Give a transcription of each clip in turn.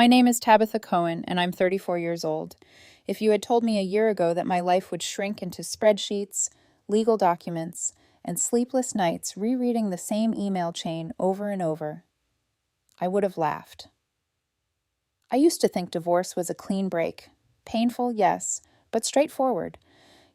My name is Tabitha Cohen, and I'm 34 years old. If you had told me a year ago that my life would shrink into spreadsheets, legal documents, and sleepless nights rereading the same email chain over and over, I would have laughed. I used to think divorce was a clean break. Painful, yes, but straightforward.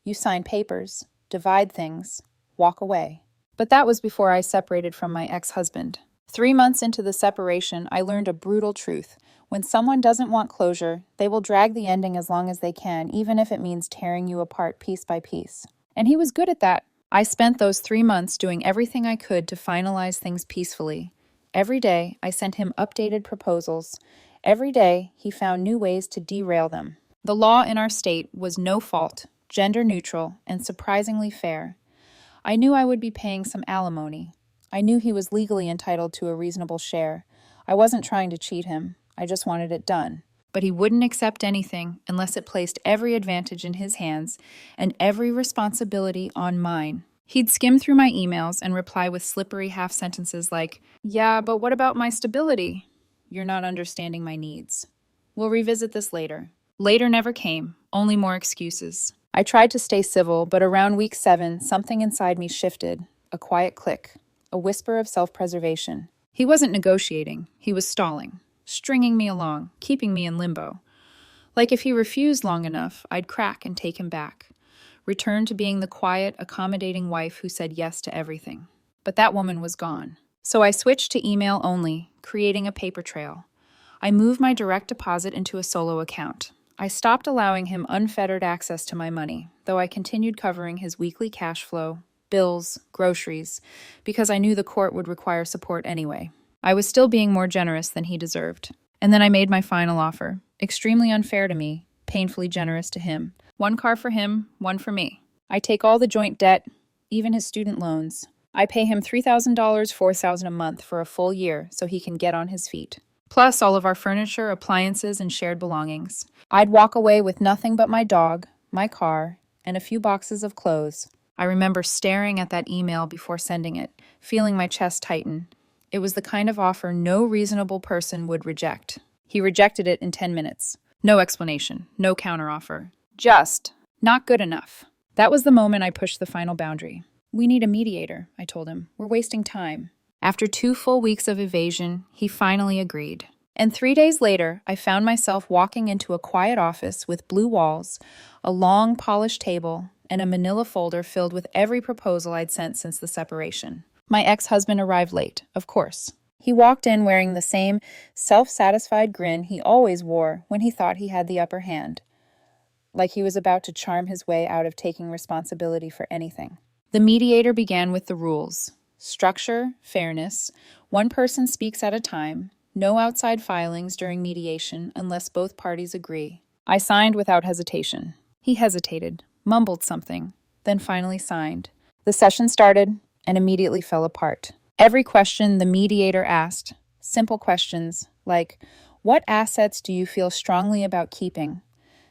You sign papers, divide things, walk away. But that was before I separated from my ex-husband. 3 months into the separation, I learned a brutal truth. When someone doesn't want closure, they will drag the ending as long as they can, even if it means tearing you apart piece by piece. And he was good at that. I spent those 3 months doing everything I could to finalize things peacefully. Every day, I sent him updated proposals. Every day, he found new ways to derail them. The law in our state was no fault, gender neutral, and surprisingly fair. I knew I would be paying some alimony. I knew he was legally entitled to a reasonable share. I wasn't trying to cheat him. I just wanted it done. But he wouldn't accept anything unless it placed every advantage in his hands and every responsibility on mine. He'd skim through my emails and reply with slippery half sentences like, "Yeah, but what about my stability? You're not understanding my needs. We'll revisit this later." Later never came, only more excuses. I tried to stay civil, but around week 7, something inside me shifted. A quiet click, a whisper of self-preservation. He wasn't negotiating, he was stalling, stringing me along, keeping me in limbo. Like if he refused long enough, I'd crack and take him back. Return to being the quiet, accommodating wife who said yes to everything. But that woman was gone. So I switched to email only, creating a paper trail. I moved my direct deposit into a solo account. I stopped allowing him unfettered access to my money, though I continued covering his weekly cash flow, bills, groceries, because I knew the court would require support anyway. I was still being more generous than he deserved. And then I made my final offer. Extremely unfair to me, painfully generous to him. 1 car for him, 1 for me. I take all the joint debt, even his student loans. I pay him $3,000, $4,000 a month for a full year so he can get on his feet. Plus all of our furniture, appliances, and shared belongings. I'd walk away with nothing but my dog, my car, and a few boxes of clothes. I remember staring at that email before sending it, feeling my chest tighten. It was the kind of offer no reasonable person would reject. He rejected it in 10 minutes. No explanation, no counteroffer. Just not good enough. That was the moment I pushed the final boundary. "We need a mediator," I told him. "We're wasting time." After 2 full weeks of evasion, he finally agreed. And 3 days later, I found myself walking into a quiet office with blue walls, a long polished table, and a manila folder filled with every proposal I'd sent since the separation. My ex-husband arrived late, of course. He walked in wearing the same self-satisfied grin he always wore when he thought he had the upper hand, like he was about to charm his way out of taking responsibility for anything. The mediator began with the rules. Structure, fairness, 1 person speaks at a time, no outside filings during mediation unless both parties agree. I signed without hesitation. He hesitated, mumbled something, then finally signed. The session started and immediately fell apart. Every question the mediator asked, simple questions like, "What assets do you feel strongly about keeping?"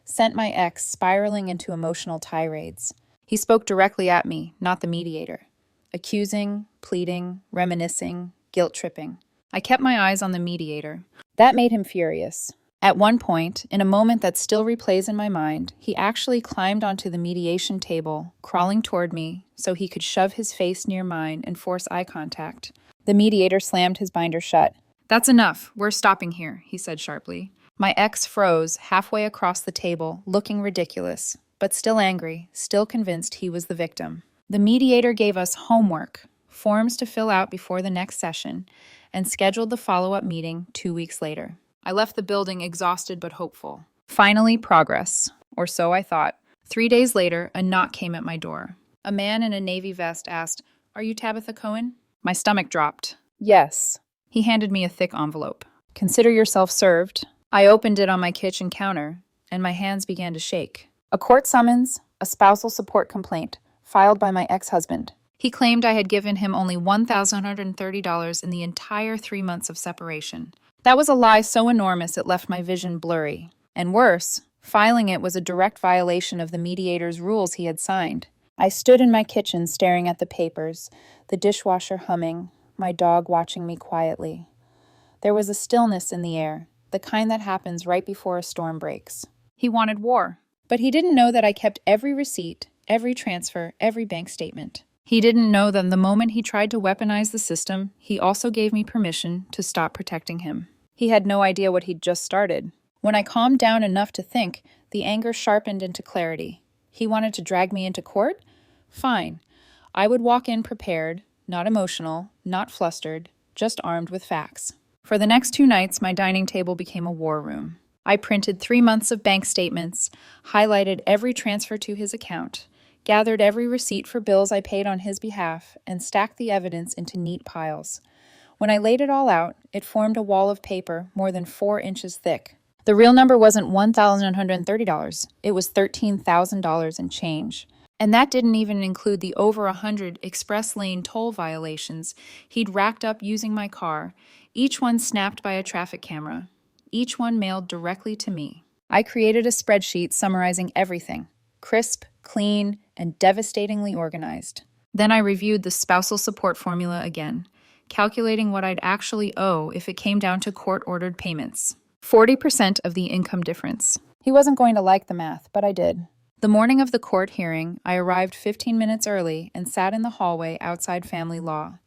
sent my ex spiraling into emotional tirades. He spoke directly at me, not the mediator. Accusing, pleading, reminiscing, guilt-tripping. I kept my eyes on the mediator. That made him furious. At one point, in a moment that still replays in my mind, he actually climbed onto the mediation table, crawling toward me so he could shove his face near mine and force eye contact. The mediator slammed his binder shut. "That's enough. We're stopping here," he said sharply. My ex froze halfway across the table, looking ridiculous, but still angry, still convinced he was the victim. The mediator gave us homework, forms to fill out before the next session, and scheduled the follow-up meeting 2 weeks later. I left the building exhausted but hopeful. Finally, progress, or so I thought. 3 days later, a knock came at my door. A man in a navy vest asked, "Are you Tabitha Cohen?" My stomach dropped. "Yes." He handed me a thick envelope. "Consider yourself served." I opened it on my kitchen counter, and my hands began to shake. A court summons, a spousal support complaint, filed by my ex-husband. He claimed I had given him only $1,130 in the entire 3 months of separation. That was a lie so enormous it left my vision blurry. And worse, filing it was a direct violation of the mediator's rules he had signed. I stood in my kitchen staring at the papers, the dishwasher humming, my dog watching me quietly. There was a stillness in the air, the kind that happens right before a storm breaks. He wanted war, but he didn't know that I kept every receipt, every transfer, every bank statement. He didn't know that the moment he tried to weaponize the system, he also gave me permission to stop protecting him. He had no idea what he'd just started. When I calmed down enough to think, the anger sharpened into clarity. He wanted to drag me into court? Fine. I would walk in prepared, not emotional, not flustered, just armed with facts. For the next 2 nights, my dining table became a war room. I printed 3 months of bank statements, highlighted every transfer to his account, gathered every receipt for bills I paid on his behalf, and stacked the evidence into neat piles. When I laid it all out, it formed a wall of paper more than 4 inches thick. The real number wasn't $1,130. It was $13,000 and change. And that didn't even include the over 100 express lane toll violations he'd racked up using my car, each one snapped by a traffic camera, each one mailed directly to me. I created a spreadsheet summarizing everything, crisp, clean, and devastatingly organized. Then I reviewed the spousal support formula again, calculating what I'd actually owe if it came down to court-ordered payments. 40% of the income difference. He wasn't going to like the math, but I did. The morning of the court hearing, I arrived 15 minutes early and sat in the hallway outside family law.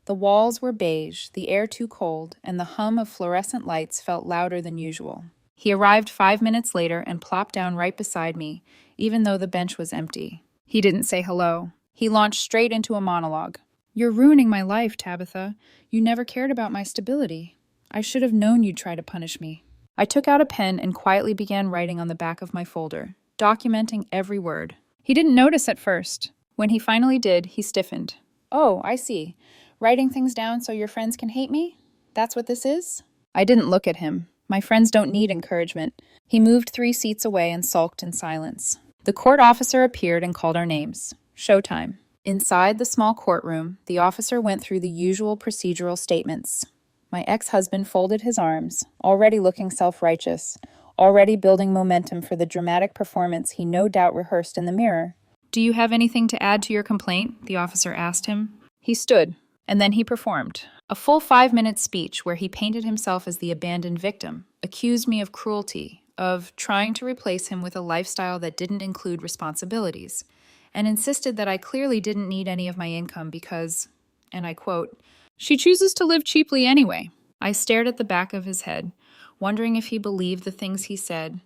The walls were beige, the air too cold, and the hum of fluorescent lights felt louder than usual. He arrived 5 minutes later and plopped down right beside me, even though the bench was empty. He didn't say hello. He launched straight into a monologue. "You're ruining my life, Tabitha. You never cared about my stability. I should have known you'd try to punish me." I took out a pen and quietly began writing on the back of my folder, documenting every word. He didn't notice at first. When he finally did, he stiffened. "Oh, I see. Writing things down so your friends can hate me? That's what this is?" I didn't look at him. My friends don't need encouragement. He moved 3 seats away and sulked in silence. The court officer appeared and called our names. Showtime. Inside the small courtroom, the officer went through the usual procedural statements. My ex-husband folded his arms, already looking self-righteous, already building momentum for the dramatic performance he no doubt rehearsed in the mirror. "Do you have anything to add to your complaint?" the officer asked him. He stood, and then he performed. A full 5-minute speech where he painted himself as the abandoned victim, accused me of cruelty, of trying to replace him with a lifestyle that didn't include responsibilities, and insisted that I clearly didn't need any of my income because, and I quote, "she chooses to live cheaply anyway." I stared at the back of his head, wondering if he believed the things he said,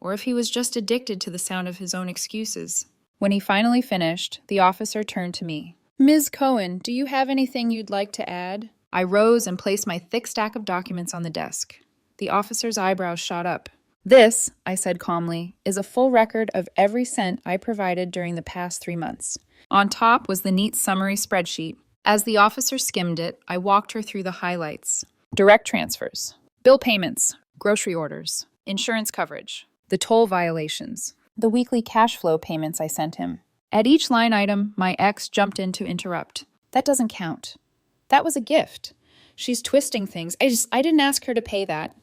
or if he was just addicted to the sound of his own excuses. When he finally finished, the officer turned to me. "Ms. Cohen, do you have anything you'd like to add?" I rose and placed my thick stack of documents on the desk. The officer's eyebrows shot up. "This," I said calmly, "is a full record of every cent I provided during the past 3 months." On top was the neat summary spreadsheet. As the officer skimmed it, I walked her through the highlights. Direct transfers, bill payments, grocery orders, insurance coverage, the toll violations, the weekly cash flow payments I sent him. At each line item, my ex jumped in to interrupt. "That doesn't count. That was a gift. She's twisting things. I didn't ask her to pay that."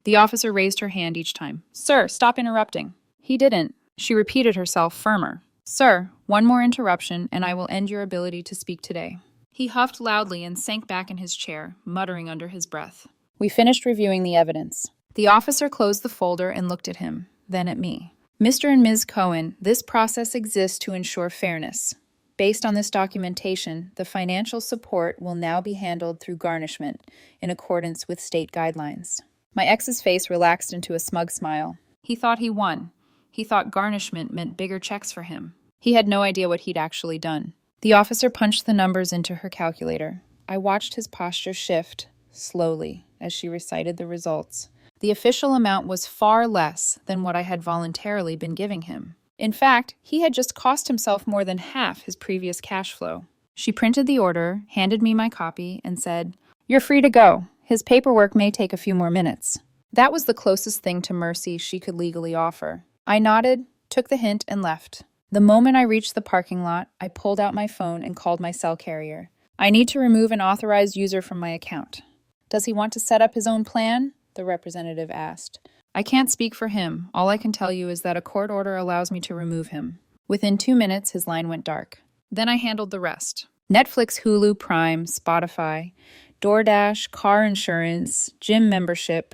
The officer raised her hand each time. "Sir, stop interrupting." He didn't. She repeated herself firmer. "Sir, one more interruption and I will end your ability to speak today." He huffed loudly and sank back in his chair, muttering under his breath. We finished reviewing the evidence. The officer closed the folder and looked at him, then at me. "Mr. and Ms. Cohen, this process exists to ensure fairness. Based on this documentation, the financial support will now be handled through garnishment in accordance with state guidelines." My ex's face relaxed into a smug smile. He thought he won. He thought garnishment meant bigger checks for him. He had no idea what he'd actually done. The officer punched the numbers into her calculator. I watched his posture shift, slowly, as she recited the results. The official amount was far less than what I had voluntarily been giving him. In fact, he had just cost himself more than half his previous cash flow. She printed the order, handed me my copy, and said, "You're free to go. His paperwork may take a few more minutes." That was the closest thing to mercy she could legally offer. I nodded, took the hint, and left. The moment I reached the parking lot, I pulled out my phone and called my cell carrier. "I need to remove an authorized user from my account." "Does he want to set up his own plan?" the representative asked. "I can't speak for him. All I can tell you is that a court order allows me to remove him." Within 2 minutes, his line went dark. Then I handled the rest. Netflix, Hulu, Prime, Spotify, DoorDash, car insurance, gym membership,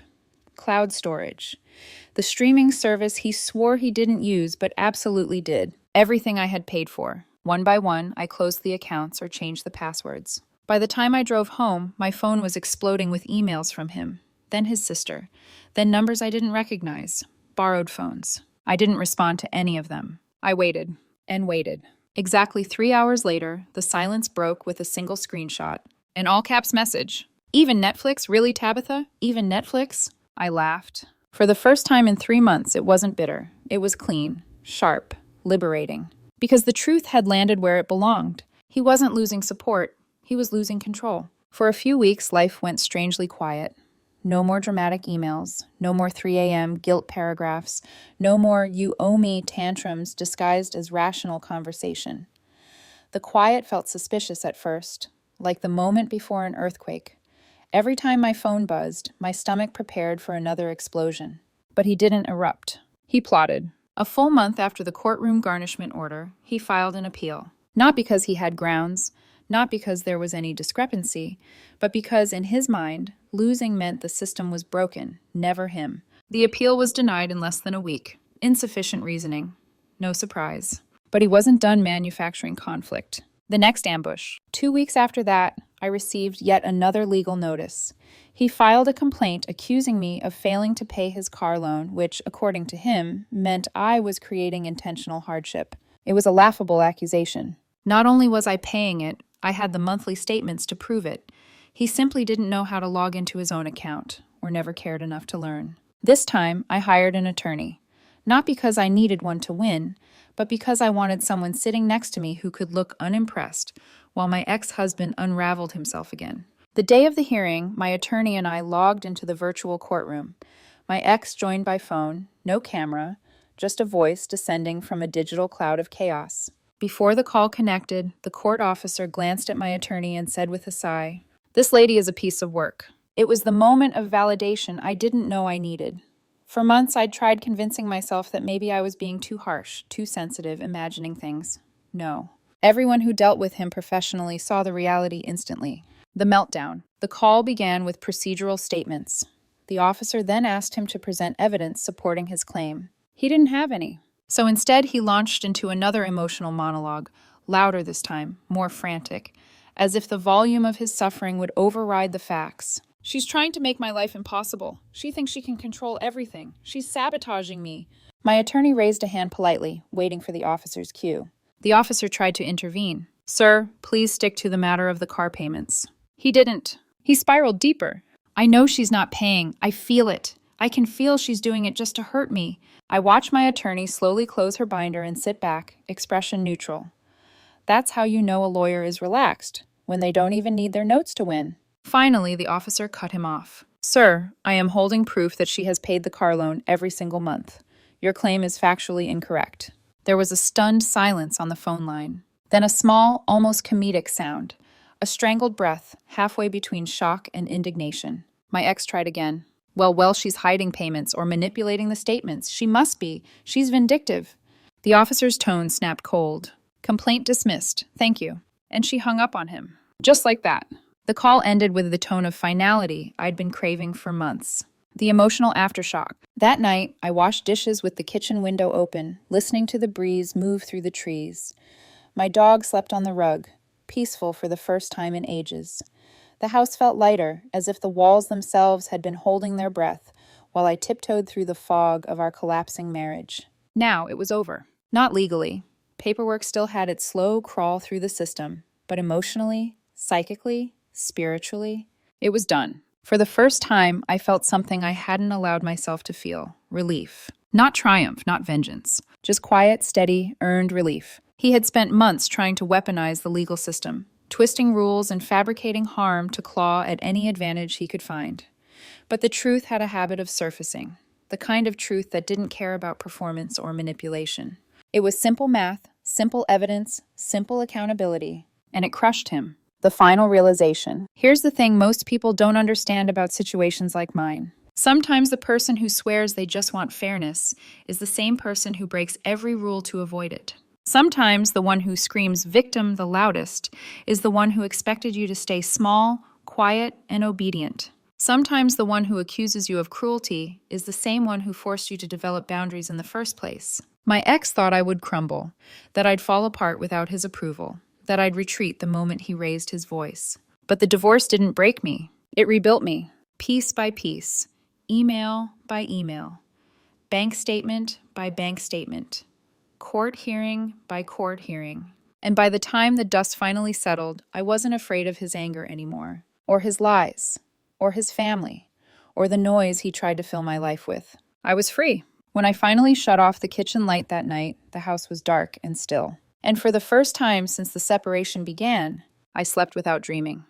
cloud storage. The streaming service he swore he didn't use but absolutely did. Everything I had paid for. One by one, I closed the accounts or changed the passwords. By the time I drove home, my phone was exploding with emails from him, then his sister, then numbers I didn't recognize, borrowed phones. I didn't respond to any of them. I waited and waited. Exactly 3 hours later, the silence broke with a single screenshot. An all-caps message. "Even Netflix? Really, Tabitha? Even Netflix?" I laughed. For the first time in 3 months, it wasn't bitter. It was clean, sharp, liberating. Because the truth had landed where it belonged. He wasn't losing support. He was losing control. For a few weeks, life went strangely quiet. No more dramatic emails. No more 3 a.m. guilt paragraphs. No more "you owe me" tantrums disguised as rational conversation. The quiet felt suspicious at first, like the moment before an earthquake. Every time my phone buzzed, my stomach prepared for another explosion. But he didn't erupt. He plotted. A full month after the courtroom garnishment order, he filed an appeal. Not because he had grounds, not because there was any discrepancy, but because, in his mind, losing meant the system was broken, never him. The appeal was denied in less than a week. Insufficient reasoning. No surprise. But he wasn't done manufacturing conflict. The next ambush. 2 weeks after that, I received yet another legal notice. He filed a complaint accusing me of failing to pay his car loan, which, according to him, meant I was creating intentional hardship. It was a laughable accusation. Not only was I paying it, I had the monthly statements to prove it. He simply didn't know how to log into his own account, or never cared enough to learn. This time, I hired an attorney. Not because I needed one to win, but because I wanted someone sitting next to me who could look unimpressed, while my ex-husband unraveled himself again. The day of the hearing, my attorney and I logged into the virtual courtroom. My ex joined by phone, no camera, just a voice descending from a digital cloud of chaos. Before the call connected, the court officer glanced at my attorney and said with a sigh, "This lady is a piece of work." It was the moment of validation I didn't know I needed. For months, I'd tried convincing myself that maybe I was being too harsh, too sensitive, imagining things. No. Everyone who dealt with him professionally saw the reality instantly. The meltdown. The call began with procedural statements. The officer then asked him to present evidence supporting his claim. He didn't have any. So instead, he launched into another emotional monologue, louder this time, more frantic, as if the volume of his suffering would override the facts. "She's trying to make my life impossible. She thinks she can control everything. She's sabotaging me." My attorney raised a hand politely, waiting for the officer's cue. The officer tried to intervene. "Sir, please stick to the matter of the car payments." He didn't. He spiraled deeper. "I know she's not paying. I feel it. I can feel she's doing it just to hurt me." I watched my attorney slowly close her binder and sit back, expression neutral. That's how you know a lawyer is relaxed, when they don't even need their notes to win. Finally, the officer cut him off. "Sir, I am holding proof that she has paid the car loan every single month. Your claim is factually incorrect." There was a stunned silence on the phone line. Then a small, almost comedic sound. A strangled breath, halfway between shock and indignation. My ex tried again. Well, she's hiding payments or manipulating the statements. She must be. She's vindictive." The officer's tone snapped cold. "Complaint dismissed. Thank you." And she hung up on him. Just like that. The call ended with the tone of finality I'd been craving for months. The emotional aftershock. That night, I washed dishes with the kitchen window open, listening to the breeze move through the trees. My dog slept on the rug, peaceful for the first time in ages. The house felt lighter, as if the walls themselves had been holding their breath, while I tiptoed through the fog of our collapsing marriage. Now it was over. Not legally. Paperwork still had its slow crawl through the system, but emotionally, psychically, spiritually, it was done. For the first time, I felt something I hadn't allowed myself to feel. Relief. Not triumph, not vengeance. Just quiet, steady, earned relief. He had spent months trying to weaponize the legal system, twisting rules and fabricating harm to claw at any advantage he could find. But the truth had a habit of surfacing, the kind of truth that didn't care about performance or manipulation. It was simple math, simple evidence, simple accountability, and it crushed him. The final realization. Here's the thing most people don't understand about situations like mine. Sometimes the person who swears they just want fairness is the same person who breaks every rule to avoid it. Sometimes the one who screams victim the loudest is the one who expected you to stay small, quiet, and obedient. Sometimes the one who accuses you of cruelty is the same one who forced you to develop boundaries in the first place. My ex thought I would crumble, that I'd fall apart without his approval, that I'd retreat the moment he raised his voice. But the divorce didn't break me. It rebuilt me, piece by piece, email by email, bank statement by bank statement, court hearing by court hearing. And by the time the dust finally settled, I wasn't afraid of his anger anymore, or his lies, or his family, or the noise he tried to fill my life with. I was free. When I finally shut off the kitchen light that night, the house was dark and still. And for the first time since the separation began, I slept without dreaming.